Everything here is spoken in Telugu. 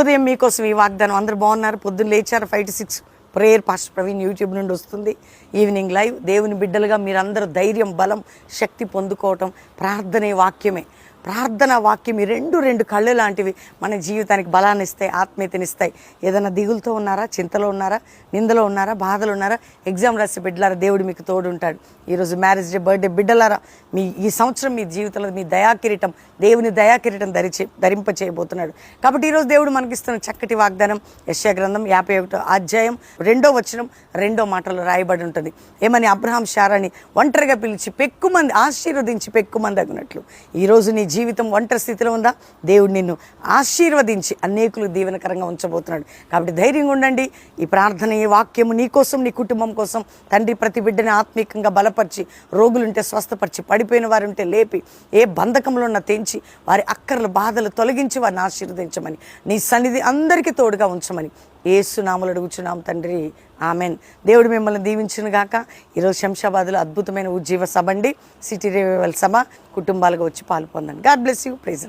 ఉదయం మీకోసం ఈ వాగ్దానం. అందరూ బాగున్నారు? పొద్దున్న లేచారు 5 to 6 prayer pastor Praveen YouTube నుండి వస్తుంది. Evening live. దేవుని బిడ్డలుగా మీరందరూ ధైర్యం, బలం, శక్తి పొందుకోవటం ప్రార్థనే వాక్యమే. ప్రార్థన వాక్యం ఈ రెండు కళ్ళు లాంటివి మన జీవితానికి బలాన్ని ఇస్తాయి, ఆత్మీయతనిస్తాయి. ఏదైనా దిగులతో ఉన్నారా, చింతలో ఉన్నారా, నిందలో ఉన్నారా, బాధలు ఉన్నారా, ఎగ్జామ్ రాసే బిడ్డలారా, దేవుడు మీకు తోడు ఉంటాడు. ఈరోజు మ్యారేజ్ డే, బర్త్డే బిడ్డలారా, ఈ సంవత్సరం మీ జీవితంలో మీ దయాకిరీటం, దేవుని దయాకిరీటం ధరింప చేయబోతున్నాడు. కాబట్టి ఈరోజు దేవుడు మనకిస్తున్న చక్కటి వాగ్దానం యెషయా గ్రంథం 51వ అధ్యాయం 2వ వచనం 2వ మాటలో రాయబడి ఉంటుంది. ఏమని? అబ్రహాం శారాని ఒంటరిగా పిలిచి పెక్కుమంది ఆశీర్వదించి పెక్కుమంది అగినట్లు. ఈరోజు నీ జీవితం ఒంటరి స్థితిలో ఉందా? దేవుడు నిన్ను ఆశీర్వదించి అనేకులు దీవెనకరంగా ఉంచబోతున్నాడు. కాబట్టి ధైర్యంగా ఉండండి. ఈ ప్రార్థన, ఈ వాక్యము నీ కోసం, నీ కుటుంబం కోసం. తండ్రి ప్రతి బిడ్డని ఆత్మీయంగా బలపరిచి, రోగులుంటే స్వస్థపరిచి, పడిపోయిన వారు ఉంటే లేపి, ఏ బంధకంలో ఉన్న తెంచి, వారి అక్కర్లు బాధలు తొలగించి వారిని ఆశీర్వదించమని, నీ సన్నిధి అందరికీ తోడుగా ఉంచమని యేసు నామములో అడుగుచున్నాం తండ్రి, ఆమెన్. దేవుడు మిమ్మల్ని దీవించును గాక. ఈరోజు శంషాబాద్లో అద్భుతమైన ఉజ్జీవ సభ అండి. సిటీ రివైవల్ సభ. కుటుంబాలుగా వచ్చి పాలు పొందండి. God bless you. ప్రైజ్.